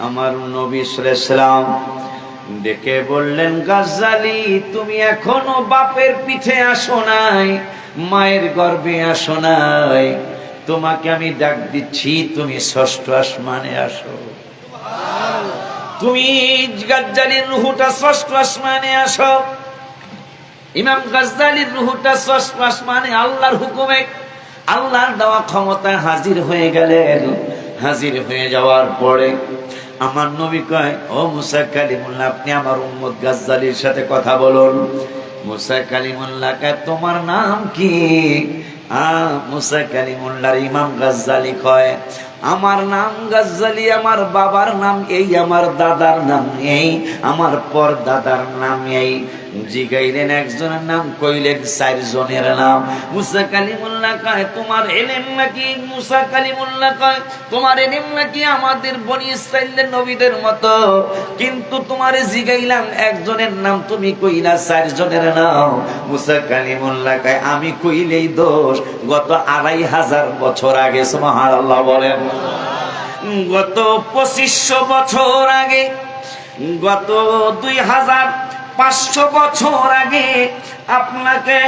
আমার নবী সাল্লাল্লাহু আলাইহি সাল্লাম ডেকে বললেন, গাজ্জালি তুমি এখনো বাপের পিঠে আসো নাই, মায়ের গর্ভে আসো নাই, তোমাকে আমি ডাক দিচ্ছি, তুমি ষষ্ঠ আসমানে আসো। তুমি গাজ্জালির রূহটা ষষ্ঠ আসমানে আসো। ইমাম গাজ্জালির রূহটা ষষ্ঠ আসমানে আল্লাহর হুকুমে, আল্লাহর দেওয়া ক্ষমতায় হাজির হয়ে গেলেন। হাজির হয়ে যাওয়ার পরে আমার নবী কয়, ও মুসা কালিমুল্লাহ, আপনি আমার উম্মত গাজ্জালির সাথে কথা বলুন। মুসা কালিমুল্লাহ কয়, তোমার নাম কি? মুসা কালিমুল্লাহর ইমাম গাজ্জালি কয়, আমার নাম গাজ্জালি, আমার বাবার নাম এই, আমার দাদার নাম এই, আমার পর দাদার নাম এই। জিগাইলেন একজনের নাম, কইলেন চারজনের নাম। মুসা কালিমুল্লাহ কয়, তোমার ইলম নাকি? মুসা কালিমুল্লাহ কয়, তোমার ইলম নাকি আমাদের বনি ইসরাইলের নবীদের মতো, কিন্তু তোমারে জিগাইলাম একজনের নাম, তুমি কইলা চারজনের নাম। মুসা কালিমুল্লাহ কয়, আমি কইলেই দোষ। গত 2500 বছর আগে, সুবহানাল্লাহ বলেন, গত 2500 বছর আগে, গত 2500 বছর আগে আপনাকে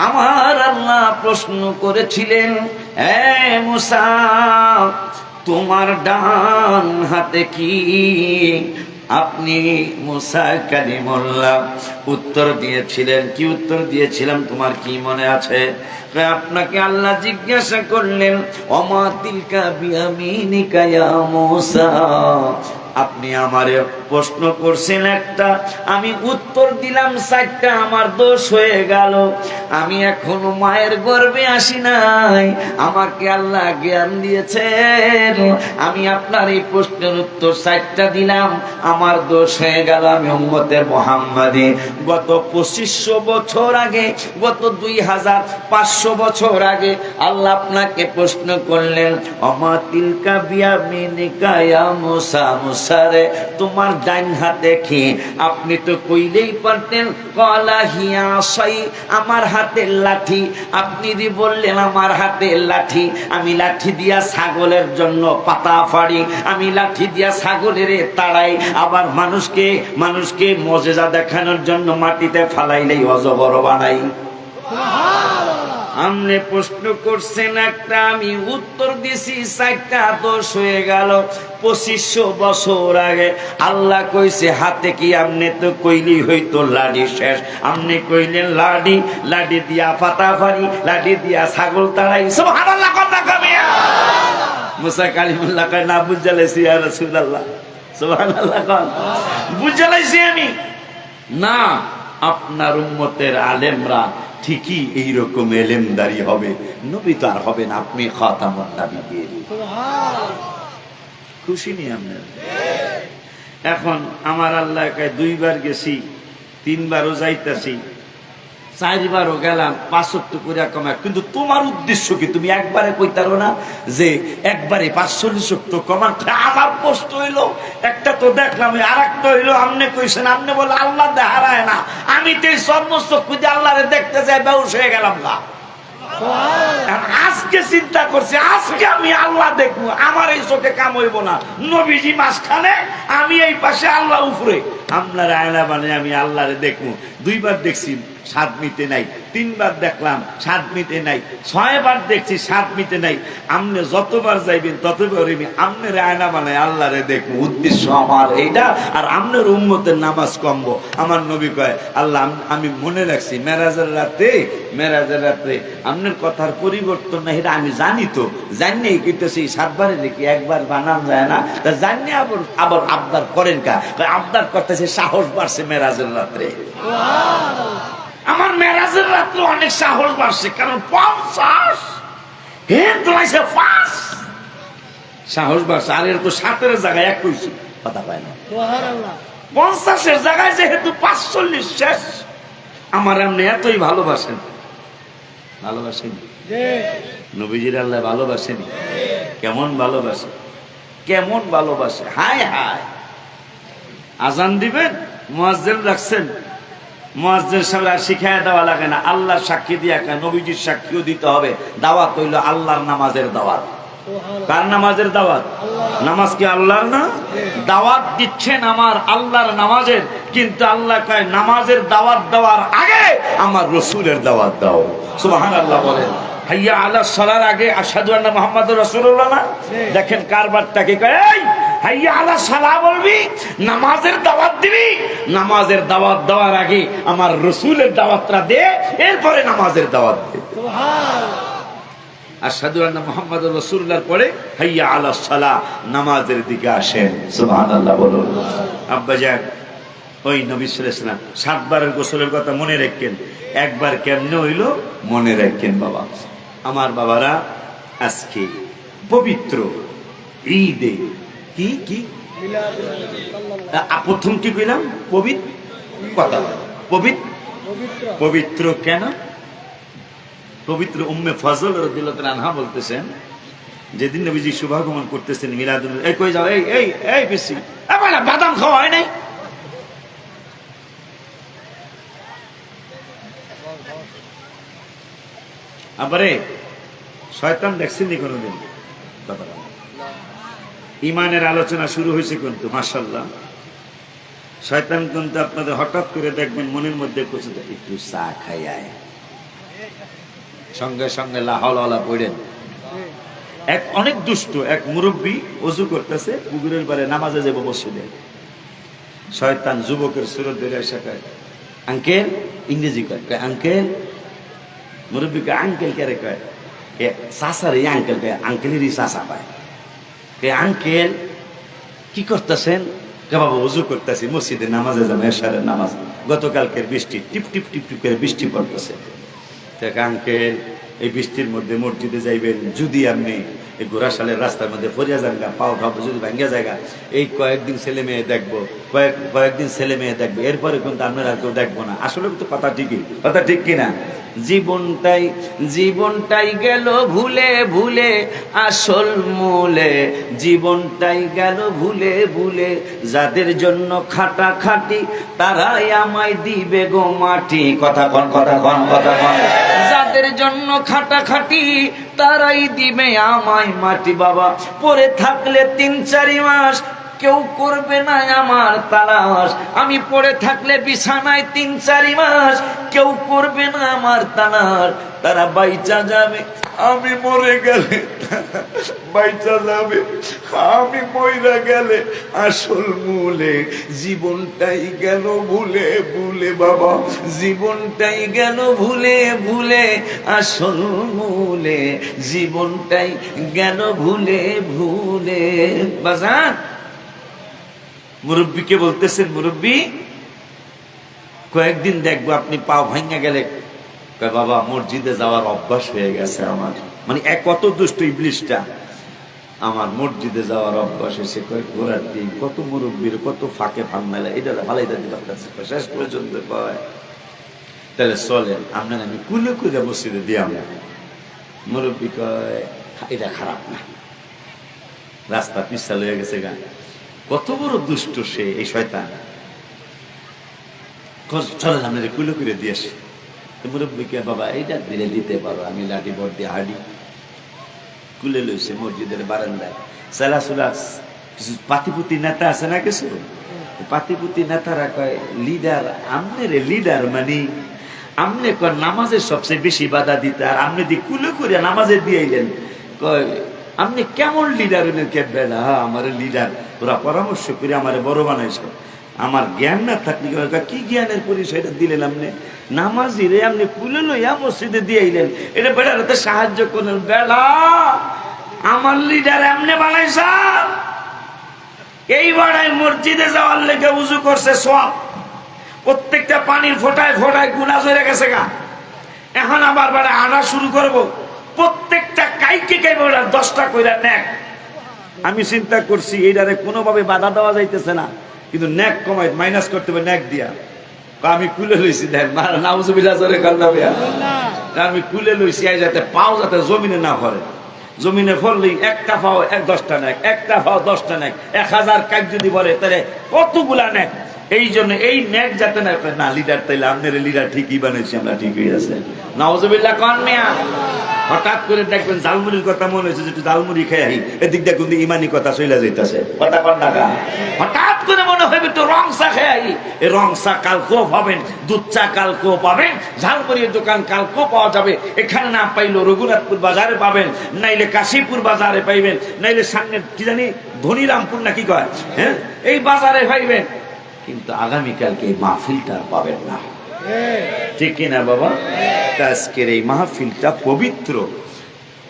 আমার আল্লাহ প্রশ্ন করেছিলেন, হে মুসা, তোমার ডান হাতে কি? আপনি মুসা কালিমুল্লাহ উত্তর দিয়েছিলেন, কি উত্তর দিয়েছিলাম তোমার কি মনে আছে? আপনাকে আল্লাহ জিজ্ঞাসা করলেন, ওমা তিলকা বিয়ামিনিকা ইয়া মুসা, আপনি আমারে প্রশ্ন করছেন একটা, আমি উত্তর দিলাম 4টা, আমার দোষ হয়ে গেল। আমি এখনো মায়ের গর্ভে আসি নাই, আমাকে আল্লাহ জ্ঞান দিয়েছেন, আমি আপনার এই প্রশ্নের উত্তর 4টা দিলাম, আমার দোষ হয়ে গেল। আমি উম্মতে মুহাম্মাদি গত 2500 বছর আগে, গত 2500 বছর আগে আল্লাহ আপনাকে প্রশ্ন করলেন, ওমা তিলকা বিয়ামিনিকা ইয়া মুসা, মুসারে তোমার ডান হাতে কি? আপনি তো কইলেই পারতেন, ক্বালা হিয়া আসাই, আমার হাতের লাঠি। আপনি দি বললেন আমার হাতের লাঠি, আমি লাঠি দিয়া ছাগলের জন্য পাতা ফাড়ি, আমি লাঠি দিয়া ছাগলের তাড়াই, আবার মানুষকে মজেজা দেখানোর জন্য মাটিতে ফালাইলেই অজগর বানাই। আমনে প্রশ্ন করছেন একটা, আমি উত্তর দিছি 4টা, দোষ হয়ে গেল। 2500 বছর আগে আল্লাহ কইছে হাতে কি? আমনে তো কইলি হইতো লাঠি শেষ, আমনে কইলেন লাঠি, লাঠি দিয়া পাতা ফাড়ি, লাঠি দিয়া ছাগল তাড়াই। সুবহানাল্লাহ, কথা কবে মুসা কালিমুল্লাহ কয়, না বুঝালাইছি ইয়া রাসূলুল্লাহ, সুবহানাল্লাহ, কোন বুঝালাইছি আমি না। আপনার উম্মতের আলেমরা ঠিকই এইরকম এলেমদারি হবে, নবী তো আর হবে না, আপনি খাতামুন নবিয়্যিন। খুশি নি আমরা? এখন আমার আল্লাহ কয় 2বার গেছি, 3বারও যাইতাছি, 4বারও গেলাম, 5 ওয়াক্ত করে কমায়। কিন্তু তোমার উদ্দেশ্য কি? তুমি একবারে কইতারো না যে একবারে 45 ওয়াক্ত কমান? আমার প্রশ্ন হইলো, একটা তো দেখলাম, আর একটা হইলো আপনি কইছেন, আপনি বলে আল্লাহ হারায় না, আমি তো এই সমস্ত খুঁজে আল্লাহরে দেখতে যাই বেহুশ হয়ে গেলাম না। আজকে চিন্তা করছি, আজকে আমি আল্লাহ দেখবো, আমার এই চোখে কাম হইব না, নবীজি মাঝখানে, আমি এই পাশে, আল্লাহ উপরে। আপনার আয়না মানে আমি আল্লাহরে দেখবো। 2বার দেখছি, স্বাদ মিটে নাই। 3বার দেখলাম, স্বাদ মিটে নাই। 6বার দেখছি, স্বাদ মিটে নাই। আপনি যতবার যাইবেন ততবার আপনার আয়না বানায় আল্লাহরে দেখবো। উদ্দেশ্য আমার এইটা, আর আপনার উম্মতের নামাজ কমবো। আমার নবী কয়, আল্লাহ আমি মনে রাখছি মেরাজের রাত্রে আপনার কথার পরিবর্তন না, এটা আমি জানি, তো জানিয়েই কিন্তু সেই 7বারে দেখি, একবার বানান যায় না, তা জানি আবার আবদার করেন কা? আবদার করতেছে, সাহস বাড়ছে মেরাজের রাত্রে। আমার মেরাজের রাত্রে অনেক সাহস বাড়ছে, কারণ 50 সাহস বাড়ছে। আর এর তো 7-এর জায়গায় 21 কথা পায় না, 50-এর জায়গায় যেহেতু 45 শেষ। আমার এমনি এতই ভালোবাসেন, নবীজির আল্লাহ ভালোবাসেনি? কেমন ভালোবাসে, কেমন ভালোবাসে! হায় হায়, আজান দিবেন, মুয়াজ্জিন রাখছেন, মুয়াজ্জিন সাহেব শিখায় দেওয়া লাগে না, আল্লাহ সাক্ষী দিয়া নবীজির সাক্ষীও দিতে হবে। দাওয়াত হইল আল্লাহর নামাজের দাওয়াত। কার নামাজের দাওয়াত? নামাজ কি আল্লাহর না? দাওয়াত দিচ্ছেন আমার আল্লাহর নামাজের, কিন্তু আল্লাহ কয় নামাজের দাওয়াত দেওয়ার আগে আমার রসুলের দাওয়াত দাও। সুবহানাল্লাহ বলেন। হাইয়া আলাস সালার আগে আশহাদু আন্না মুহাম্মাদুর রাসূলুল্লাহ না? দেখেন কারবারটা কি কয়, এই হাইয়া আলাস সালাহ বলবি, নামাজের দাওয়াত দিবি, নামাজের দাওয়াত দেওয়ার আগে আমার রসুলের দাওয়াতটা দে, এরপরে নামাজের দাওয়াত দে। আশহাদু আন্না মুহাম্মাদুর রাসূলুল্লাহর পরে হাইয়া আলাস সালাহ, নামাজের দিকে আসেন। সুবহানাল্লাহ বলুন। আব্বাজান ওই নবী সাল্লাল্লাহু আলাইহি ওয়াসাল্লাম 7 বারের গোসলের কথা মনে রাখেন, একবার কেমনে হইল মনে রাখেন বাবা। আমার বাবারা আজকে পবিত্র ঈদে কি কি প্রথম কি কইলাম? পবিত্র কথা, পবিত্র পবিত্র কেন? পবিত্র উম্মে ফজল রাদিয়াল্লাহু তাআলা আনহা বলতেছেন, যেদিন নবীজি শুভাগমন করতেছেন মিলাদুল, এই কই যাও, এই এই এই বেশি আবার বাদাম খাওয়া হয় নাই। আবারে শয়তান দেখছেন নি কোনোদিন? ইমানের আলোচনা শুরু হয়েছে কিন্তু মাশাআল্লাহ। শয়তান কিন্তু আপনাদের হঠাৎ করে দেখবেন মনের মধ্যে কিছু একটু চা খাই আয়, সঙ্গে সঙ্গে লাহলা পড়েন। এক অনেক দুষ্ট এক মুরব্বী অজু করতেছে পুকুরের পারে, নামাজে যাবো মসজিদে। শয়তান যুবকের সুরত ধরে এসে কয়, আঙ্কেল, ইংরেজি কয়, আঙ্কেল। মুরব্বীকে আঙ্কেল কে কয়, চাষার এই আঙ্কেল কয়, আঙ্কেলেরই চাষা পায়। আঙ্কেল কি করতেছেন? বাবা উজু করতেছি, মসজিদে নামাজে যাবো, এশারের নামাজ। গতকালকের বৃষ্টি টিপ টিপ টিপ টিপ করে বৃষ্টি পড়তেছে। আঙ্কেল এই বৃষ্টির মধ্যে মসজিদে যাইবেন, যদি আপনি এই ঘোড়াশালের রাস্তার মধ্যে ফরিয়া জায়গা পাও ঠাপ যদি ভাঙ্গা জায়গা, এই কয়েকদিন ছেলে মেয়ে দেখবো, কয়েকদিন ছেলে মেয়ে দেখবো, এরপরে কিন্তু আপনার আর কেউ দেখবো না। আসলে কিন্তু কথা ঠিকই, কথা ঠিক কিনা? জীবনটাই গেল ভুলে ভুলে আসল মূলে, জীবনটাই গেল ভুলে ভুলে, যাদের জন্য খাটাখাটি তারাই আমায় দিবে গো মাটি। কথা কন, কথা কন, কথা কন। যাদের জন্য খাটাখাটি তারাই দিবে আমায় মাটি। বাবা পরে থাকলে 3-4 মাস কেউ করবে না আমার তালাশ, আমি পড়ে থাকলে বিছানায় 3-4 মাস কেউ করবে না আমার তালাশ। তারা বাইচা যাবে, আমি মরে গেলে বাইচা যাবে, আমি মইরা গেলে আসল মূলে, জীবনটাই গেল ভুলে ভুলে। বাবা জীবনটাই গেল ভুলে ভুলে আসল মূলে, জীবনটাই গেল ভুলে ভুলে। বাজান মুরব্বীকে বলতেছেন, মুরব্বী কয়েকদিন দেখবো আপনি পাও ভাঙ্গা গেলে। বাবা মসজিদে যাওয়ার অভ্যাস হয়ে গেছে আমার, মানে এক কত দুষ্ট ইবলিশটা, আমার মসজিদে যাওয়ার অভ্যাস হয়েছে। ঘোরার দিন কত মুরব্বীর কত ফাঁকে ফান মেলা, এটা ভালাই দাদি পারতেছে। শেষ পর্যন্ত কয় তাহলে চলেন আপনার আমি কুলে কুলে মসজিদে দিয়ে আমরা। মুরব্বী কয় এটা খারাপ না, রাস্তা পিছাল হয়ে গেছে গা। কত বড় দুষ্ট সে এই শয়তান। চলেন আপনাদের কুলে করে দিয়ে আসি। মুরব্বীকে বাবা এইটা দিলে দিতে পারো, আমি লাঠি বর দিয়ে হাঁড়ি কুলে লইছে মসজিদের বারান্দায়। চালাচুলাস কিছু পাতিপুতি নেতা আছে না, কিছু পাতিপুতি নেতারা কয় লিডার আমনে রে, লিডার মানে আমনে কয় নামাজের সবচেয়ে বেশি বাধা দিতে, আর আমনে দিয়ে কুলে করে নামাজে দিয়ে এলেন। কয় আপনি কেমন লিডার হলেন? কেটবে না আমার লিডার, তোরা পরামর্শ করে আমার বড় বানাইছ। আমার জ্ঞান না থাকলে কি জ্ঞানের পরিচয়টা দিলেন আপনি? নামাজি রে আপনি কুলে লইয়া মসজিদে দিয়ে আইলেন, এটা বেড়াতে সাহায্য করলেন। বেড়া আমার লিডার এমনি বানাইছ। এই বেড়ায় মসজিদে যাওয়ার লেগে উজু করছে সব, প্রত্যেকটা পানির ফোটায় ফোটায় গুনাহ হয়ে গেছে গা। এখন আবার বেড়া আনা শুরু করবো, প্রত্যেকটা কাইকে খাইবে 10টা কইরা নেক। আমি চিন্তা করছি এইটারে কোনোভাবে বাধা দেওয়া যাইতেছে না, কিন্তু নেক কমাই মাইনাস করতে হবে নেক দিয়া। আমি কুলে লইছি, দেখ নাউজুবিল্লাহ জোরে কান্না ভাইয়া, আমি কুলে লইছি যাতে পাও যাতে জমিনে না পড়ে। জমিনে পড়লেই একটা পাও 10টা নেক, একটা পাও 10টা নেক, 1000 কাক যদি পড়ে তাহলে কতগুলা নেক। এই জন্য এই নেট যাতে না লিডার তাইলে আপনার লিডার ঠিকই বানাইছি আমরা, ঠিকই আছে। নাউজুবিল্লাহ কোন মিয়া। হঠাৎ করে দেখবেন জালমুড়ির কথা মনে হয়েছে, যেটু জালমুড়ি খেয়ে আহি, এদিক দিয়ে কিন্তু ইমানি কথা চলে যাইতেছে, কথা কন টাকা। হঠাৎ করে মনে হয় একটু রং চা খেয়ে আহি, এই রং চা কালকেও পাবেন, দুধ চা কালকেও পাবেন, ঝালমুড়ির দোকান কালকেও পাওয়া যাবে। এখানে না পাইলেও রঘুনাথপুর বাজারে পাবেন, নাইলে কাশীপুর বাজারে পাইবেন, নাইলে সামনে কি জানি ধনিরামপুর না কি কয়, হ্যাঁ এই বাজারে পাইবেন। কিন্তু আগামীকালকে এই মাহফিলটা পাবেন না, ঠিক কিনা বাবা? আজকের এই মাহফিলটা পবিত্র।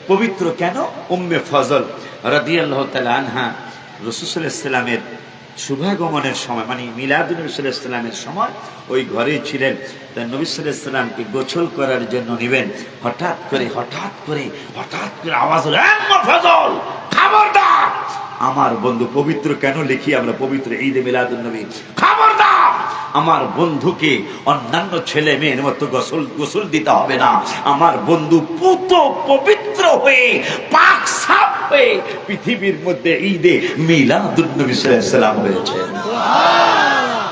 পবিত্র কেন? উম্মে ফজল রাদিয়াল্লাহু তাআলা আনহা রাসূল সাল্লাল্লাহু আলাইহি ওয়াসাল্লামের শুভাগমনের সময়, মানে মিলাদুন নবী সাল্লাল্লাহু আলাইহি ওয়াসাল্লামের সময় ওই ঘরেই ছিলেন। তাই নবী সাল্লাল্লাহু আলাইহি ওয়াসাল্লামকে গোসল করার জন্য নেবেন। হঠাৎ করে আওয়াজ হলো, উম্মে ফজল খবরদার! আমার বন্ধু পবিত্র কেন লিখি আমরা পবিত্র ঈদে মিলাদুন নবী, খবরদার! আমার বন্ধুকে অন্যান্য ছেলে মেয়ের মতো গোসল দিতে হবে না। আমার বন্ধু পুত পবিত্র হয়ে পাক সাফ হয়ে পৃথিবীর মধ্যে ঈদে মিলাদুন নবী সাল্লাল্লাহু আলাইহি ওয়াসাল্লাম হয়েছে।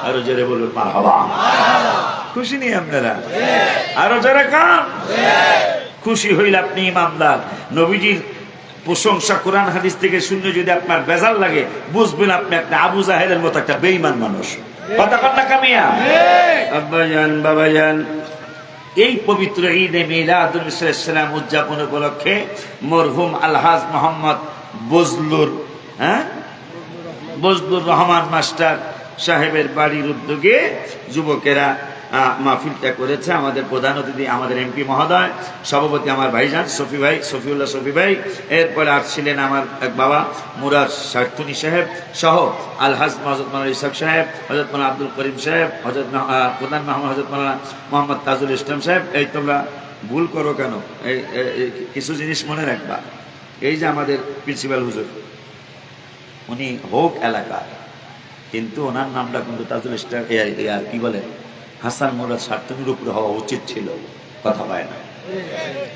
আরো জোরে বলুন মারহাবা। খুশি নেই আপনারা? আরো জোরে কান। খুশি হইলে আপনি ইমানদার। নবীজির প্রশংসা কোরআন হাদিস থেকে শুনলে যদি আপনার বেজাল লাগে, বুঝবেন আপনি একটা আবু জাহেলের মতো একটা বেঈমান মানুষ। কথা কন্যা কামিয়া আব্বাজান বাবাজান, এই পবিত্র ঈদে মিলাদুন নবী সাল্লাল্লাহু আলাইহি ওয়াসাল্লাম উদযাপন উপলক্ষে মরহুম আলহাজ মোহাম্মদ বজলুর রহমান মাস্টার সাহেবের বাড়ির উদ্যোগে যুবকেরা মাহফিলটা করেছে। আমাদের প্রধান অতিথি আমাদের এমপি মহোদয়, সভাপতি আমার ভাইজান সফিউল্লাহ সফি ভাই, এরপরে আসছিলেন আমার এক বাবা মুরাদ শার্তুনি সাহেব সহ আলহাজ হযরত মাওলানা ইসহাক সাহেব, হযরত মাওলানা আব্দুল করিম সাহেব, হযরত প্রধান মেহমান হযরত মাওলানা মোহাম্মদ তাজুল ইসলাম সাহেব। এই তোমরা ভুল করো কেন? এই কিছু জিনিস মনে রাখবা। এই যে আমাদের প্রিন্সিপাল হুজুর, উনি হোক এলাকার, কিন্তু ওনার নামটা কিন্তু তাজুল ইসলাম কি বলে হাসান মুরাদ শার্তুনির উপরে হওয়া উচিত ছিল। কথা পায় না,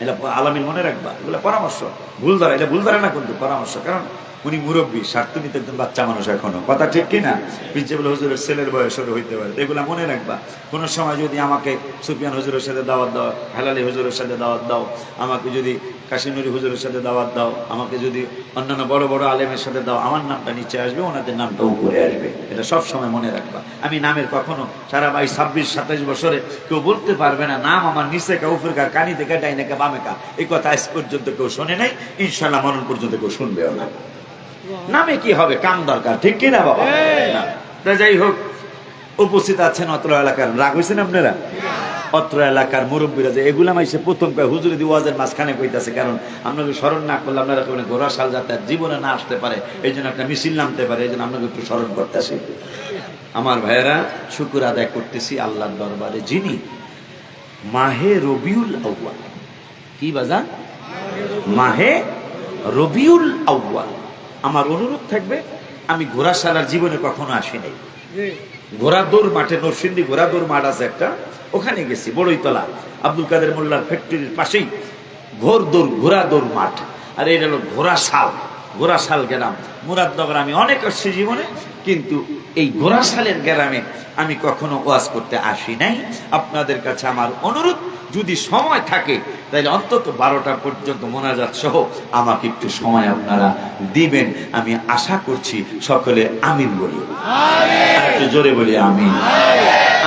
এটা আলামিন মনে রাখবা। এগুলো পরামর্শ, ভুল ধরে, এটা ভুল ধরে না কিন্তু পরামর্শ। কারণ উনি মুরব্বী, শার্তুনি তো একদম বাচ্চা মানুষ এখনো, কথা ঠিক কিনা? প্রিন্সিপাল হুজুরের ছেলের বয়সেরও হইতে পারে। এগুলা মনে রাখবা। কোনো সময় যদি আমাকে সুফিয়ান হুজুরের সাথে দাওয়াত দাও, হেলালি হুজুরের সাথে দাওয়াত দাও, আমাকে যদি কাশিমুরি হুজুরের সাথে দাওয়াত দাও, আমাকে যদি অন্যান্য বড় বড় আলেমের সাথে দাও, আমার নামটা নিচে আসবে, ওনাদের নামটা উপরে আসবে। এটা সব সময় মনে রাখবা। আমি নামের কখনো সারা 26-27 বছরে কেউ বলতে পারবে না নাম আমার নিচে কা উপরে কা, কানি থেকে ডাইনে কা বামে কা, এই কথা আজ পর্যন্ত কেউ শোনে নাই, ইনশাল্লাহ মরণ পর্যন্ত কেউ শুনবেও না। নামে কি হবে, কাম দরকার, ঠিক কিনা বাবা? যাই হোক, উপস্থিত আছেন অত্র এলাকার, রাগ হয়েছেন আপনারা? অত্র এলাকার মুরব্বীরা যে এগুলা মাইসে প্রথম কয় হুজুরে দি ওয়াজের মাঝখানে কইতাছে, কারণ আপনাকে স্মরণ না করলে আপনারা ঘোড়া সাল যাতে জীবনে না আসতে পারে, এই জন্য একটা মিছিল নামতে পারে, এই জন্য আপনাকে একটু স্মরণ করতেছি। আমার ভাইয়েরা, শুকর আদায় করতেছি আল্লাহর দরবারে, যিনি মাহে রবিউল আউয়াল, কি বাজান? মাহে রবিউল আউয়াল। আমার অনুরোধ থাকবে, আমি ঘোড়াশালার জীবনে কখনো আসি নাই। ঘোড়াদৌড় মাঠে, নরসিংদী ঘোড়াদৌড় মাঠ আছে একটা, ওখানে গেছি, বড়ইতলা আব্দুল কাদের মোল্লার ফ্যাক্টরির পাশেই ঘোড়াদৌড় মাঠ। আর এটা হলো ঘোড়াশাল গ্রাম, মুরাদনগর। আমি অনেক আসছি জীবনে, কিন্তু এই ঘোড়াশালের গ্রামে আমি কখনো ওয়াজ করতে আসি নাই। আপনাদের কাছে আমার অনুরোধ, যদি সময় থাকে তাহলে অন্তত 12টা পর্যন্ত মোনাজাত সহ আমাকে একটু সময় আপনারা দিবেন। আমি আশা করছি সকলে আমিন বলি, একটু জোরে বলি আমিন।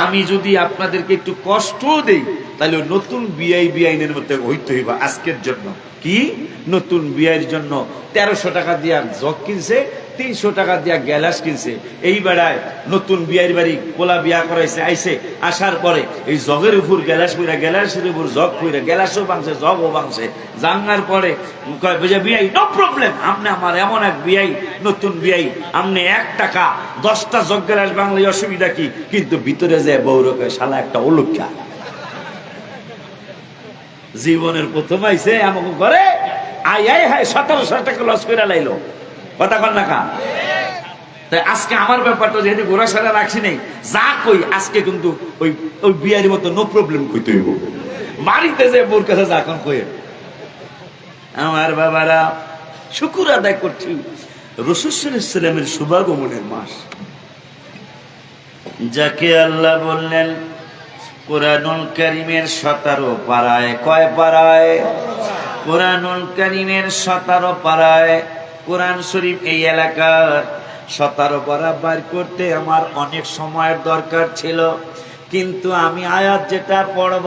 আমি যদি আপনাদেরকে একটু কষ্ট দেই, তাহলে নতুন বিআইনের মধ্যে হইতে হইবা। আজকের জন্য কি নতুন বিয়ের জন্য 1300 টাকা দিয়া জগ কিনছে, 300 টাকা দিয়া গ্যালাস কিনছে। এই বেড়ায় নতুন বিয়ের বাড়ি কোলা বিয়া করাইছে, আইছে, আসার পরে এই জগের উপর গ্যালাস পুরা, গ্যালাসের উপর জগ পুরা, গ্যালাসও ভাঙছে, জগও ভাঙছে। জাঙ্গার পরে বুঝে বিয়াই, নো প্রবলেম, আপনি আমার এমন এক বিয়াই, নতুন বিয়াই, আপনি 1 টাকা 10টা জগ গ্যালাস বাংলায় অসুবিধা কি? কিন্তু ভিতরে যায় বৌরকে শালা একটা অলক্ষা। জীবনের প্রথম আইছে আমাকে করে আই 1700 টাকা লস করে লাইলো। কথা কন না কা? তাই আজকে আমার ব্যাপারটা যেহেতু ঘোরা সারা রাখছি নেই, যা কই আজকে কিন্তু ওই বিয়ারের মতো নো প্রবলেম কইতে হইব। বাড়িতে যে বোর কাছে যা এখন কই, আমার বাবারা শুকর আদায় করছি, রাসূল সাল্লাল্লাহু আলাইহি ওয়াসাল্লামের শুভাগমনের মাস। যাকে আল্লাহ বললেন কুরআনুল কারীমের 17 পারায়, কয় পারায়? কুরআনুল কারীমের 17 পারায়। কুরআন শরীফ এই এলাকার 17 পারা বার করতে আমার অনেক সময়ের দরকার ছিল, কিন্তু আমি আয়াত যেটা পড়ব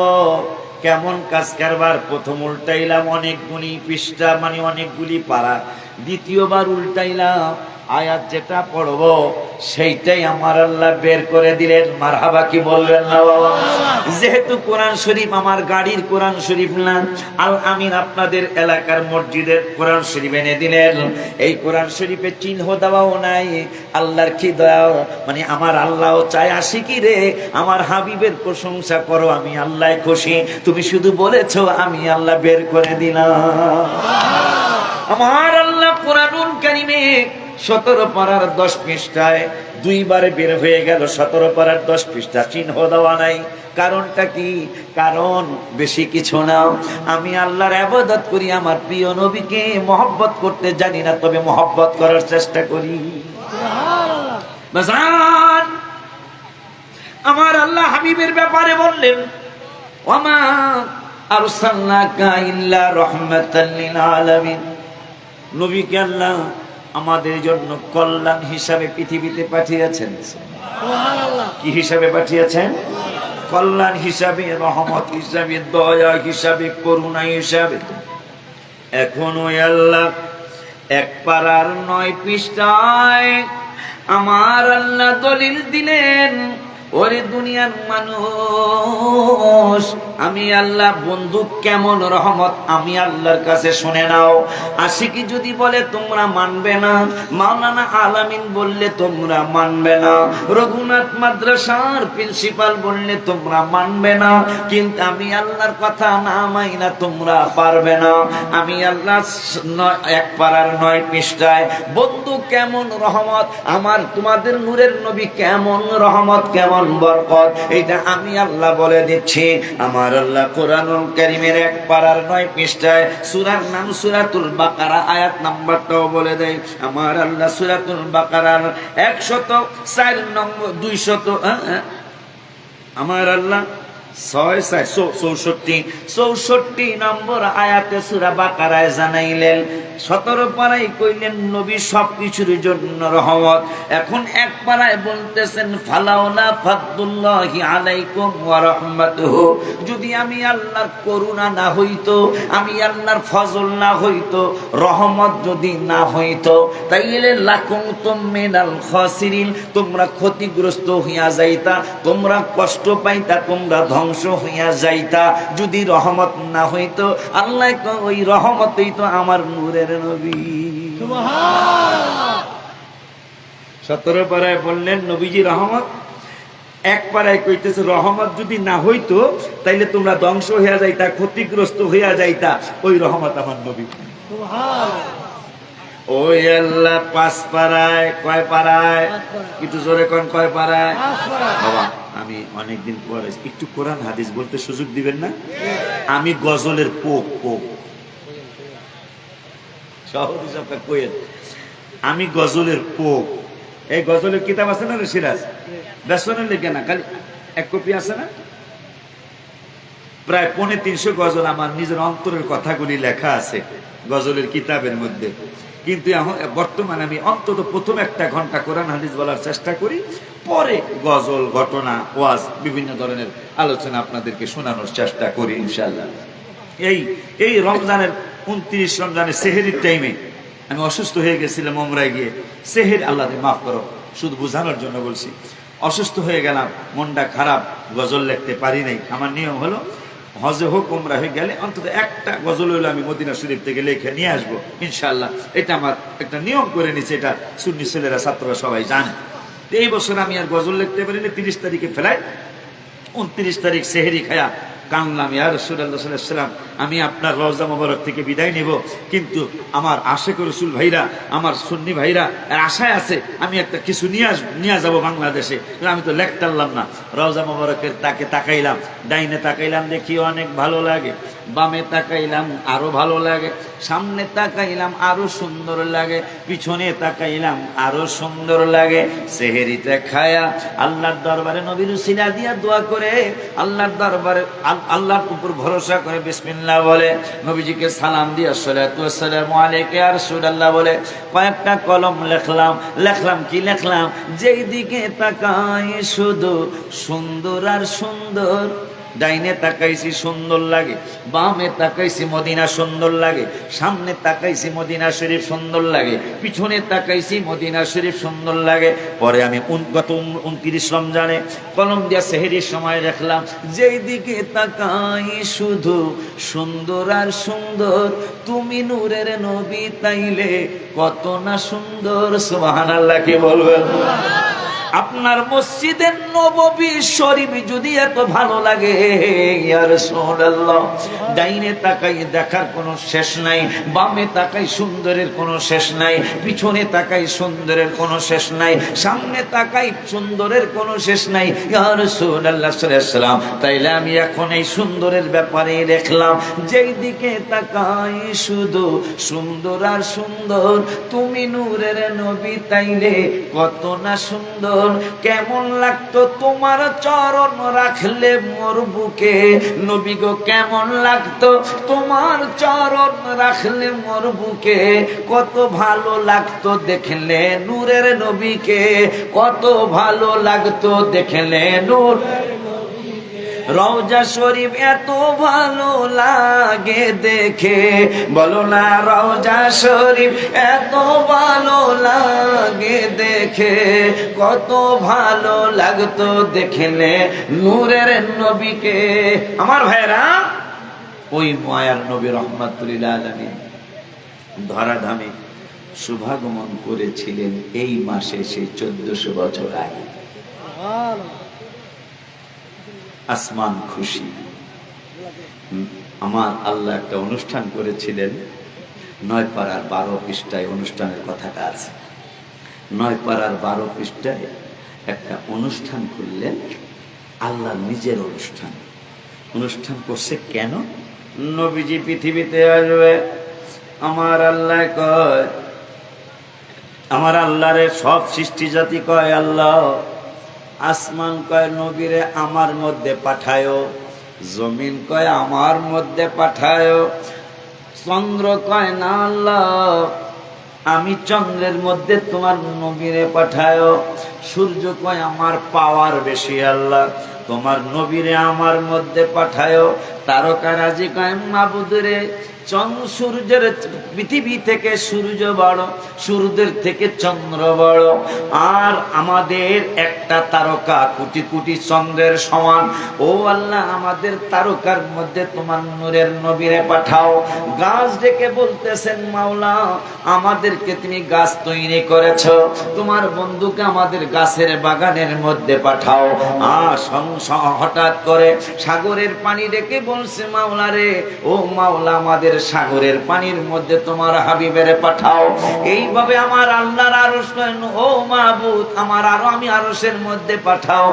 কেমন কাজ কারবার, প্রথম উল্টাইলাম অনেকগুলি পৃষ্ঠা, মানে অনেকগুলি পারা, দ্বিতীয়বার উল্টাইলাম আয়াত যেটা পড়ব সেইটাই আমার আল্লাহ বের করে দিলেন। মারহাবা কি বলবেন না বাবা? যেহেতু কোরআন শরীফ আমার গাড়ির কোরআন শরীফ না, আল আমিন আপনাদের এলাকার মসজিদের কোরআন শরীফ এনে দিলেন। এই কোরআন শরীফের চিহ্ন দেওয়াও নাই। আল্লাহর কি দাও, মানে আমার আল্লাহ চায় আশিকি রে আমার হাবিবের প্রশংসা করো, আমি আল্লাহ খুশি, তুমি শুধু বলেছো আমি আল্লাহ বের করে দিলাম। আমার আল্লাহ কোরআনুল কারীমে 17 পারার 10 পৃষ্ঠায় দুইবারে বের হয়ে গেল। 17 পারার 10 পৃষ্ঠা চিহ্ন দেওয়া নাই। কারণটা কি? কারণ বেশি কিছু না, আমি আল্লাহর ইবাদত করি, আমার প্রিয় নবীকে মহব্বত করতে জানি না, তবে মহব্বত করার চেষ্টা করি। সুবহানাল্লাহ। আমার আল্লাহ হাবিবের ব্যাপারে বললেন ওয়ামা আরসালনাকা ইল্লা রাহমাতাল লিল আলামিন। নবীকে আল্লাহ আমাদের জন্য কল্যাণ হিসাবে পৃথিবীতে পাঠিয়েছেন। সুবহানাল্লাহ। কি হিসাবে পাঠিয়েছেন? কল্যাণ হিসাবে, রহমত হিসাবে, দয়া হিসাবে, করুণা হিসাবে। এখন ওই আল্লাহ 1 পারার 9 পৃষ্ঠায় আমার আল্লাহ দলিল দিলেন, ওরে দুনিয়ার মানুষ, আমি আল্লাহ বন্ধু কেমন রহমত আমি আল্লাহর কাছে শুনে নাও। আশিকি যদি বলে তোমরা মানবে না, মাওলানা আলামিন বললে তোমরা মানবে না, রঘুনাথ মাদ্রাসার প্রিন্সিপাল বললে তোমরা মানবে না, কিন্তু আমি আল্লাহর কথা না মাইনা তোমরা পারবে না। আমি আল্লাহ 1 পারার 9 পৃষ্ঠায় বন্ধু কেমন রহমত, আমার তোমাদের নূরের নবী কেমন রহমত, কেমন বরকত, এটা আমি আল্লাহ বলে দিচ্ছি। আমার আল্লাহ কোরআনুল কারীমের 1 পারার 9 পৃষ্ঠায় সূরার নাম সূরাতুল বাকারা, আয়াত নাম্বারটাও বলে দেয়। আমার আল্লাহ সূরাতুল বাকারার 104 নম্বর 200 আমার আল্লাহ 64 নম্বর আয়াতে সূরা বাকারায় জানাইলেন, 17 পারায় কইলেন নবী সবকিছুর জন্য রহমত। এখন 1 পারায় বলতেছেন ফালাউলা ফাদুল্লাহি আলাইকুম ওয়া রাহমাতুহু, যদি আমি আল্লাহর করুণা না হইতো, আমি আল্লাহর ফজল না হইতো, রহমত যদি না হইতো, তাইলে লাকুনতুম মিনাল খাসিরিন, তোমরা ক্ষতিগ্রস্ত হইয়া যাইতা, তোমরা কষ্ট পাইতা, তোমরা ধ্বংস হইয়া যাইতা। যদি রহমত না হইতো, আল্লাহ ওই রহমতই তো আমার নূরের নবী। সুবহানাল্লাহ। 17 পারায় বললেন নবীজি রহমত, 1 পারায় কইতেছে রহমত যদি না হইতো তাইলে তোমরা ধ্বংস হইয়া যাইতা, ক্ষতিগ্রস্ত হইয়া যাইতা, ওই রহমত আমার নবী। সুবহানাল্লাহ। ওই আল্লাহ 5 পারায়, কয় পারায়? একটু জোরে কোন, কয় পারায়? বাবা আমি অনেকদিন পরে একটু কোরআন হাদিস বলতে সুযোগ দিবেন না? আমি গজলের পোক আমি গজলের পোক। এই গজলের কিতাব আছে না সিরাজ, বেসনের লেখে না, খালি 1 কপি আছে না, প্রায় 350 গজল আমার নিজের অন্তরের কথাগুলি লেখা আছে গজলের কিতাবের মধ্যে। কিন্তু এখন বর্তমানে আমি অন্তত প্রথম 1 ঘন্টা কোরআন হাদিস বলার চেষ্টা করি, পরে গজল, ঘটনা, ওয়াজ, বিভিন্ন ধরনের আলোচনা আপনাদেরকে শোনানোর চেষ্টা করি ইনশাআল্লাহ। এই রমজানের 29 রমজানের সেহেরির টাইমে আমি অসুস্থ হয়ে গেছিলাম ওমরায় গিয়ে। সেহের, আল্লাহ মাফ করো, শুধু বোঝানোর জন্য বলছি, অসুস্থ হয়ে গেলাম, মনটা খারাপ, গজল লিখতে পারি নাই। আমার নিয়ম হলো হজে হোক ওমরা হয়ে গেলে অন্তত 1টা গজল হইলো আমি মদিনা শরীফ থেকে লিখে নিয়ে আসবো ইনশাআল্লাহ। এটা আমার একটা নিয়ম করে নিচ্ছে, এটা সুন্নি ছেলেরা, ছাত্ররা সবাই জানে। এই বছর আমি আর গজল লিখতে পারিনি। 30 তারিখে ফেলাই, 29 তারিখ সেহেরি খায়া কানলাম, ইয়া রাসূলুল্লাহ সাল্লাল্লাহু আলাইহি ওয়াসাল্লাম, আমি আপনার রওজা মোবারক থেকে বিদায় নেব, কিন্তু আমার আশিক রাসূল ভাইরা, আমার সুন্নি ভাইরা আশায় আছে আমি একটা কিছু নিয়ে যাব বাংলাদেশে। আমি তো লেখতারলাম না। রওজা মোবারকের তাকে তাকাইলাম, ডাইনে তাকাইলাম, দেখি অনেক ভালো লাগে, বামে তাকাইলাম আরো ভালো লাগে, সামনে তাকাইলাম আরো সুন্দর লাগে, পিছনে তাকাইলাম আরো সুন্দর লাগে। সেহেরিতে খায়া আল্লাহর দরবারে নবীর উসিলা দিয়া দোয়া করে, আল্লাহর দরবারে আল্লাহর উপর ভরসা করে বিসমিল্লাহ বলে, নবীজিকে সালাম দিয়ে আসসালাতু ওয়াসসালামু আলাইকা ইয়া রাসূলুল্লাহ বলে কয়েকটা কলম লেখলাম কি লেখলাম, যেই দিকে তাকাই শুধু সুন্দর আর সুন্দর। ডাইনে তাকাইছি সুন্দর লাগে, বামে তাকাইছি মদিনা সুন্দর লাগে, সামনে তাকাইছি মদিনা শরীফ সুন্দর লাগে, পিছনে তাকাইছি মদিনা শরীফ সুন্দর লাগে। পরে আমি গত 29 রমজানে কলম দিয়া সেহরির সময় রাখলাম, যেই দিকে তাকাই শুধু সুন্দর আর সুন্দর, তুমি নূরের নবী তাইলে কত না সুন্দর। সুবহানাল্লাহ, কি বলবেন? আপনার মসজিদের নববী শরীফ যদি এত ভালো লাগে, ইয়া রাসূলুল্লাহ, ডাইনে তাকাই দেখার কোনো শেষ নাই, বামে তাকাই সুন্দরের কোনো শেষ নাই, পিছনে তাকাই সুন্দরের কোনো শেষ নাই, সামনে তাকাই সুন্দরের কোনো শেষ নাই, ইয়া রাসূলুল্লাহ সাল্লাল্লাহু আলাইহি ওয়াসাল্লাম। তাইলে আমি এখন এই সুন্দরের ব্যাপারে দেখলাম, যেই দিকে তাকাই শুধু সুন্দর আর সুন্দর, তুমি নূরের নবী তাইলে কত না সুন্দর। কেমন লাগতো তোমার চরণ রাখলে মোর বুকে, নবী গো কেমন লাগতো তোমার চরণ রাখলে মোর বুকে, কত ভালো লাগতো দেখলে নূরের নবীকে, কত ভালো লাগতো দেখলে নূর রওজা শরীফ এত ভালো লাগে দেখে, বলো না রওজা শরীফ এত ভালো লাগে দেখে, কত ভালো লাগতো দেখলে নূরের নবীকে। আমার ভাইরা, ওই মায়ার নবী রাহমাতুল লিল আলামিন ধরাধামে শুভাগমন করেছিলেন এই মাসে, সেই 1400 বছর আগে। আসমান খুশি। আমার আল্লাহ একটা অনুষ্ঠান করেছিলেন, 9 পারার 12 পৃষ্ঠায় অনুষ্ঠানের কথাটা আছে। 9 পারার 12 পৃষ্ঠায় একটা অনুষ্ঠান করলেন, আল্লাহ নিজের অনুষ্ঠান করছে। কেন? নবীজি পৃথিবীতে আসবে। আমার আল্লাহ কয়, আমার আল্লাহরে সব সৃষ্টি জাতি কয় আল্লাহ, আসমান কয় নবীরে আমার মধ্যে পাঠায়ো, জমিন কয় আমার মধ্যে পাঠায়ো, চন্দ্র কয় না আল্লাহ আমি চন্দ্রের মধ্যে তোমার নবীরে পাঠায়ো, সূর্য কয় আমার পাওয়ার বেশি আল্লাহ তোমার নবীরে আমার মধ্যে পাঠায়ো, তারকারাজি কয় মাবুদরে সূর্যের পৃথিবী থেকে সূর্য বড়, সূর্যের থেকে চন্দ্র বড়, আর আমাদের একটা তারকা কোটি কোটি চন্দ্রের সমান। ও আল্লাহ আমাদের তারকার মধ্যে তোমার নূরের নবীরে পাঠাও। গাছ ডেকে বলতেছেন মাওলা আমাদেরকে তুমি গাছ তৈরি করেছো, তোমার বন্ধুকে আমাদের গাছের বাগানের মধ্যে পাঠাও। হঠাৎ করে সাগরের পানি ডেকে বলছে মাওলা রে, ও মাওলা আমাদের সাগরের পানির মধ্যে তোমার হাবিবের পাঠাও। এইভাবে আমার আল্লাহর আরশ, ও মাবুদ আমি আরশের মধ্যে পাঠাও।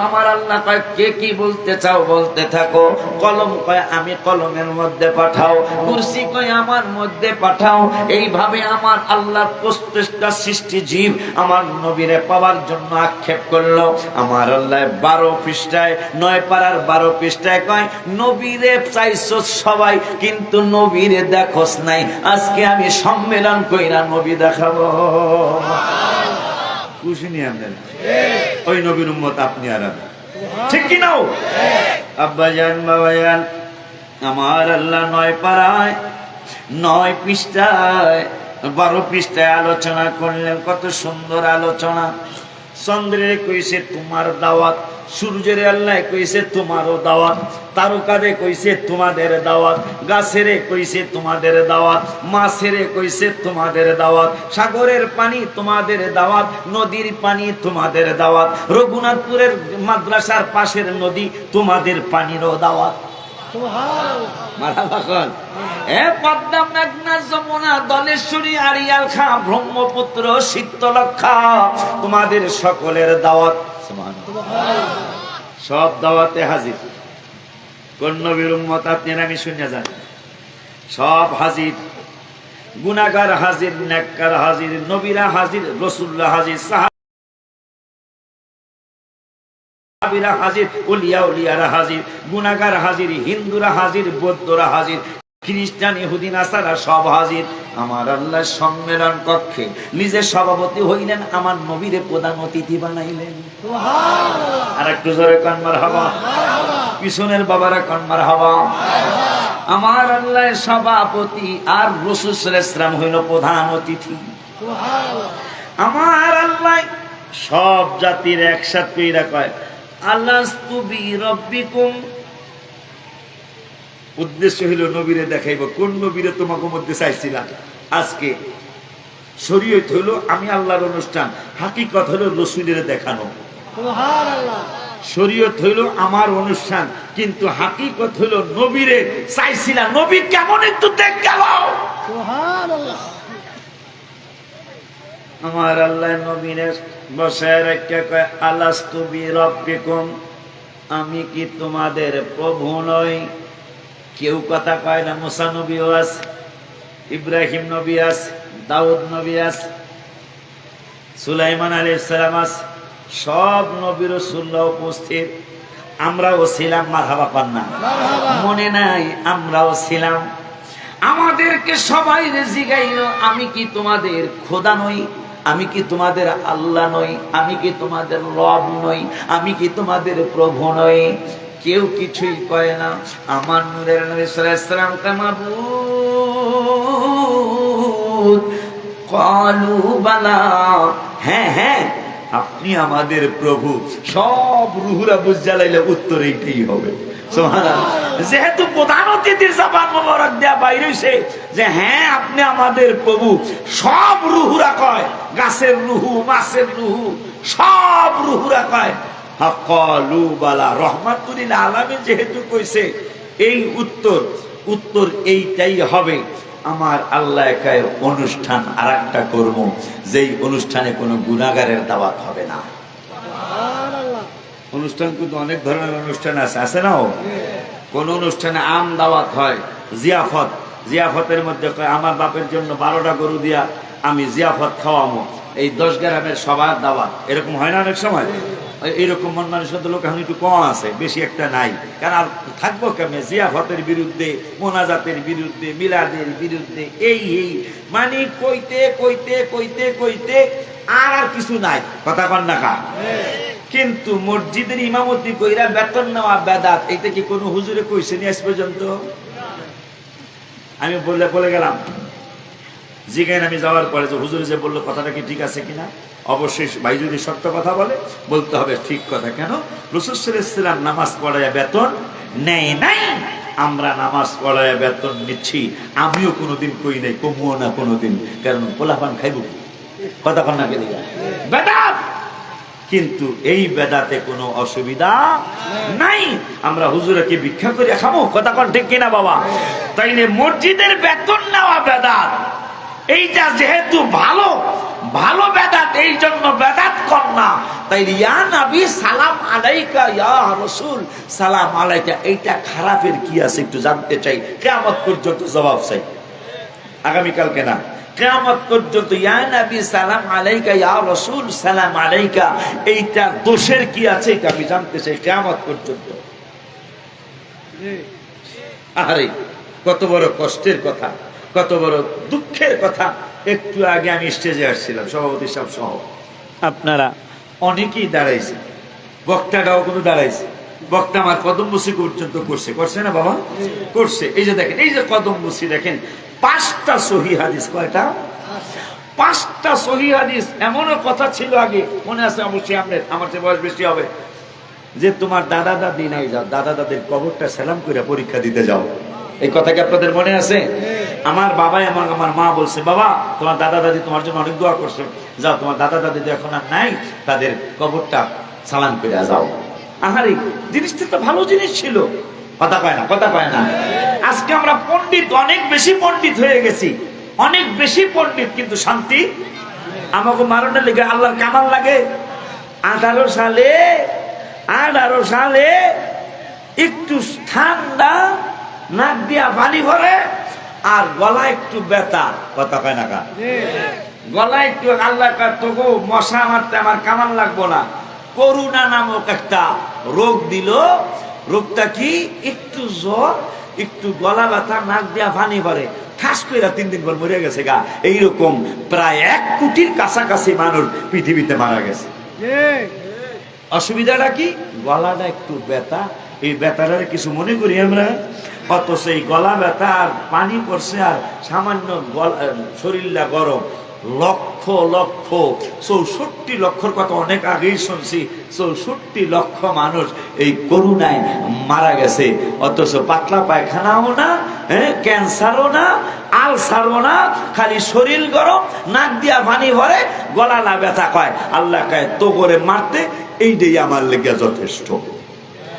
আমার আল্লাহ কয় কে কি বলতে চাও বলতে থাকো। কলম কয় আমি কলমের মধ্যে পাঠাও, কুরসি কয় আমার মধ্যে পাঠাও। এইভাবে আমার আল্লাহর প্রত্যেকটা সৃষ্টি জীব আমার নবীরে পাওয়ার জন্য আক্ষেপ করলো। আমার আল্লাহ 12 পৃষ্ঠায় 9 পারার 12 পৃষ্ঠায় কয় নবীরে চাইছো সবাই কিন্তু নবীরে দেখোস নাই। আজকে আমি সম্মেলন কইরা নবী দেখাবো। খুশি নি আপনারা? ওই নবীর উম্মত আপনি আর আমি, ঠিক কি নাও? আব্বা জান বাবা জান, আমার আল্লাহ 9 পারায় 9 পৃষ্ঠায় 12 পৃষ্ঠায় আলোচনা করলেন। কত সুন্দর আলোচনা। চন্দ্রের কইছে তোমার দাওয়াত, সূর্যের আল্লাহ কইছে তোমারও দাওয়াত, তারকারে কইছে তোমাদের দাওয়াত, গাছেরে কইছে তোমাদের দাওয়াত, মাছেরে কইছে তোমাদের দাওয়াত, সাগরের পানি তোমাদের দাওয়াত, নদীর পানি তোমাদের দাওয়াত, রঘুনাথপুরের মাদ্রাসার পাশের নদী তোমাদের পানিরও দাওয়াত। মারহাবা কোন এ পদ্মা মেঘনা যমুনা দলেশ্বরী আড়িয়াল খা ব্রহ্মপুত্র শীতলক্ষা তোমাদের সকলের দাওয়াত সব দাওয়াতে হাজির। কোন নবীর উম্মত আপনারা আমি শুনে যান, সব হাজির, গুনাহগার হাজির, নেককার হাজির, নবীরা হাজির, রাসূলুল্লাহ হাজির, সাহাবীরা হাজির, ওলিয়া উলিয়ারা হাজির, গুনাহগার হাজির, হিন্দুরা হাজির, বৌদ্ধরা হাজির, খ্রিস্টান ইহুদি নাসারা সব হাজির। আমার আল্লাহ সম্মেলন কক্ষে নিজে সভাপতি হইলেন, আমার নবীরে প্রধান অতিথি বানাইলেন। আর একটু জোরে কান মারহাবা, পিছনের বাবারা কান মারহাবা। আমার আল্লাহ সভাপতি আর রাসূল সাল্লাল্লাহু আলাইহি ওয়াসাল্লাম হইল প্রধান অতিথি। আমার আল্লাহ সব জাতির একসাথে কইরা কয় আলাস্তু বিরাব্বিকুম। উদ্দেশ্য হইল নবীরে দেখাইব, কোন নবীরে তোমাকে মধ্যে চাইছিলাম। আজকে শরীয়ত হইল আমি আল্লাহর অনুষ্ঠান, হাকিকত হইল রাসূলের দেখানো। শরীয়ত হইল আমার অনুষ্ঠান, কিন্তু হাকিকত হইল নবীরে চাইছিলাম। নবী কেমন একটু দেখ গেল। আমার আল্লাহ নবীরে বসায় রেখে কয় আলাস্তু বিরাব্বিকুম, আমি কি তোমাদের প্রভু নই? কেউ কথা কয় না। মুসা নবীও আছে, ইব্রাহিম নবী আছে, দাউদ নবী আছে, সুলাইমান আলাইহিস সালাম আছে, সব নবী রাসূলরা উপস্থিত। আমরাও ছিলাম, মারহাবা পান না? মনে নাই আমরাও ছিলাম। আমাদেরকে সবাই জিগাইল আমি কি তোমাদের খোদা নই? আমি কি তোমাদের আল্লাহ নই? আমি কি তোমাদের রব নই? আমি কি তোমাদের প্রভু নই? কেউ কিছুই কয় না। আমার নূরের নবী সাল্লাল্লাহু আলাইহি ওয়াসাল্লাম কামাবুদ ক্বালু বালা, হ্যাঁ হ্যাঁ আপনি আমাদের প্রভু। সব রুহুরা বুঝালাইলে উত্তর এইটাই হবে। সুবহানাল্লাহ। যেহেতু প্রধান অতিথির জবান মোবারক দেয়া বাইরে হইছে যে হ্যাঁ আপনি আমাদের প্রভু, সব রুহুরা কয়, গাছের রুহু, মাছের রুহু, সব রুহুরা কয় ক্বালু বালা। রহমাতুল লিল আলামিন যেহেতু কইছে এই উত্তর এইটাই হবে। আমার আল্লাহ কয় অনুষ্ঠান আরেকটা করব, যেই অনুষ্ঠানে কোনো গুনাহগারের দাওয়াত হবে না। অনুষ্ঠান কিন্তু অনেক ধরনের অনুষ্ঠান আছে, আছে না? কোন অনুষ্ঠানে আম দাওয়াত হয়, জিয়াফত, জিয়াফতের মধ্যে আমার বাপের জন্য 12টা গরু দিয়া আমি জিয়াফত খাওয়াবো, এই 10 গ্রামের সবার দাওয়াত, এরকম হয় না অনেক সময়? এইরকম মন মানুষের লোক এখন একটু কম আছে, বেশি একটা নাই। কারণ আর থাকবো কেমনে? জিয়াফতের বিরুদ্ধে, মোনাজাতের বিরুদ্ধে, মিলাদের বিরুদ্ধে, এই মানে কইতে কইতে কইতে কইতে আর কিছু নাই। কথা কন না কা? কিন্তু মসজিদের ইমামতি কইরা বেতন নেওয়া বেদাত, এটা কি কোনো হুজুরে কইছে নি আজ পর্যন্ত? আমি বলে গেলাম, জিজ্ঞাসা আমি যাওয়ার পরে যে হুজুরে যে বললো কথাটা কি ঠিক আছে কিনা, অবশ্যই ভাই যদি সত্য কথা বলে বলতে হবে ঠিক কথা। কেন? রাসূল সাল্লাল্লাহু আলাইহি ওয়াসাল্লাম নামাজ পড়ায় বেতন নেয় নাই, আমরা নামাজ পড়ায় বেতন নিচ্ছি। আমিও কোনোদিন কই নাই, কমুও না কোনোদিন, কারণ পোলাপান খাইব। কথা কন না? কেন বেদাত? কিন্তু এই বেদাতে কোনো অসুবিধা নাই। আমরা হুজুরে কি ভিক্ষা করে খাবো? কথা কন ঠিক কিনা বাবা? তাইলে মসজিদের বেতন নেওয়া বেদাত, এইটা যেহেতু ভালো ভালো বেদাত, এই জন্য বেদাত কর না। তাই ইয়া নবী সালাম আলাইকা, ইয়া রাসূল সালাম আলাইকা, এইটা খারাপের কি আছে একটু জানতে চাই। কিয়ামত পর্যন্ত জবাব চাই, আগামীকালকে না, কিয়ামত পর্যন্ত ইয়া নবী সালাম আলাইকা, ইয়া রাসূল সালাম আলাইকা, এইটা দোষের কি আছে এটা আমি জানতে চাই কিয়ামত পর্যন্ত। আরে কত বড় কষ্টের কথা, কত বড় দুঃখের কথা। একটু আগে আমি স্টেজে আসছিলাম সভাপতি সাহেব সহ, আপনারা অনেকেই দাঁড়াইছে, বক্তাটাও কিন্তু দাঁড়াইছে। বক্তা আমার কদম বসি পর্যন্ত করছে না বাবা? করছে। এই যে দেখেন, এই যে কদম বসি দেখেন, 5টা সহিহ হাদিস। কয়টা? 5টা সহিহ হাদিস। এমনও কথা ছিল আগে, মনে আছে অবশ্যই আপনার, আমার চেয়ে বয়স বেশি হবে, যে তোমার দাদা দাদি নাই, যাও দাদা দাদির কবরটা সালাম করে পরীক্ষা দিতে যাও। এই কথা কি আপনাদের মনে আছে? আমার বাবা এবং আমার মা বলছে, বাবা তোমার দাদা দাদি তোমার জন্য অনেক দোয়া করছে, যাও তোমার দাদা দাদি এখন আর নাই, তাদের কবরটা সালাম করে যাও। আহারে জিনিসটা তো ভালো জিনিস ছিল, কথা কয় না, কথা কয় না। আজকে আমরা পণ্ডিত, অনেক বেশি পণ্ডিত হয়ে গেছি, অনেক বেশি পণ্ডিত, কিন্তু শান্তি আমাকে মারণের লেগে আল্লাহর কামাল লাগে। 18 সালে একটু ঠান্ডা, নাক দিয়া পানি ভরে, আর গলা একটু ব্যথা, কথা কয় না কা, গলা একটু, আল্লাহ তোকে মশা মারতে আমার কামাল লাগবো না, করোনা নামক একটা রোগ দিল। রোগটা কি? একটু জ্বর, একটু গলা ব্যথা, নাক দিয়া পানি ভরে, ঠাস করে 3 দিন পর মরে গেছে গা। এইরকম প্রায় 1 কোটির কাছাকাছি মানুষ পৃথিবীতে মারা গেছে। অসুবিধাটা কি? গলাটা একটু ব্যথা। এই ব্যথাটা কিছু মনে করি আমরা, অথচ এই গলা ব্যথা আর পানি পড়ছে আর সামান্য শরীরটা গরম। লক্ষ লক্ষ, 64 লক্ষর কথা অনেক আগেই শুনছি, 64 লক্ষ মানুষ এই করোনায় মারা গেছে। অথচ পাতলা পায়খানাও না, ক্যান্সারও না, আলসারও না, খালি শরীর গরম, নাক দিয়া পানি ভরে, গলা না ব্যথা কয়। আল্লাহ কয় তো করে মারতে, এইটাই আমার লেগে যথেষ্ট।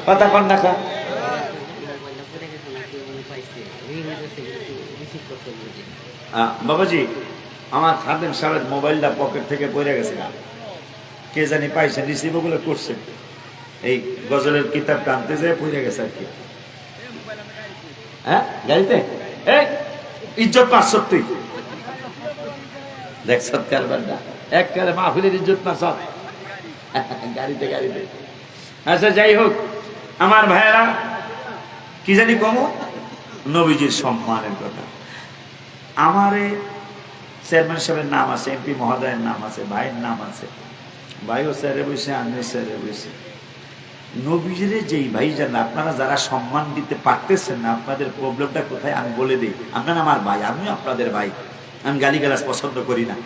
কথা কন না কা? বাবাজি, আমার খাদেম সাহেব মোবাইলটা পকেট থেকে পড়ে গেছে, কে জানি পাইছে, রিসিভ ওগুলো করছে, এই গজলের কিতাব টানতে যায় পড়ে গেছে আর কি। হ্যাঁ, গাড়িতে ইজ্জত পাঁচ সত্যি দেখ, সৎকার বান্ডা একবারে মাহফিলের ইজ্জত না সব গাড়িতে গাড়িতে। আচ্ছা, যাই হোক আমার ভাইয়েরা, কি জানি কমো, নবীজির সম্মানের কথা। আমারে চেয়ারম্যান সাহেবের নাম আছে, এমপি মহোদয়ের নাম আছে, ভাইয়ের নাম আছে, ভাইও স্যারে বসে, আমিও স্যারে বসে। নবীজিরে যেই ভাই জানেন, আপনারা যারা সম্মান দিতে পারতেছেন না, আপনাদের প্রবলেমটা কোথায় আমি বলে দিই। আপনারা আমার ভাই, আমিও আপনাদের ভাই, আমি গালিগালাজ পছন্দ করি না।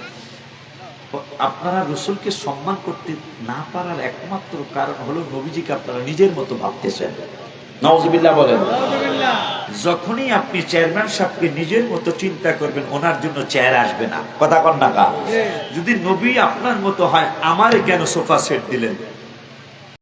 আপনারা রসুলকে সম্মান করতে না পারার একমাত্র কারণ হলো নবীজিকে আপনারা নিজের মতো ভাবতেছেন। নাউজুবিল্লাহ বলেন। যখনই আপনি চেয়ারম্যান সাহেবকে নিজের মতো চিন্তা করবেন, ওনার জন্য চেয়ার আসবে না। কথা কন না কা? যদি নবী আপনার মতো হয়, আমারে কেন সোফা সেট দিলেন?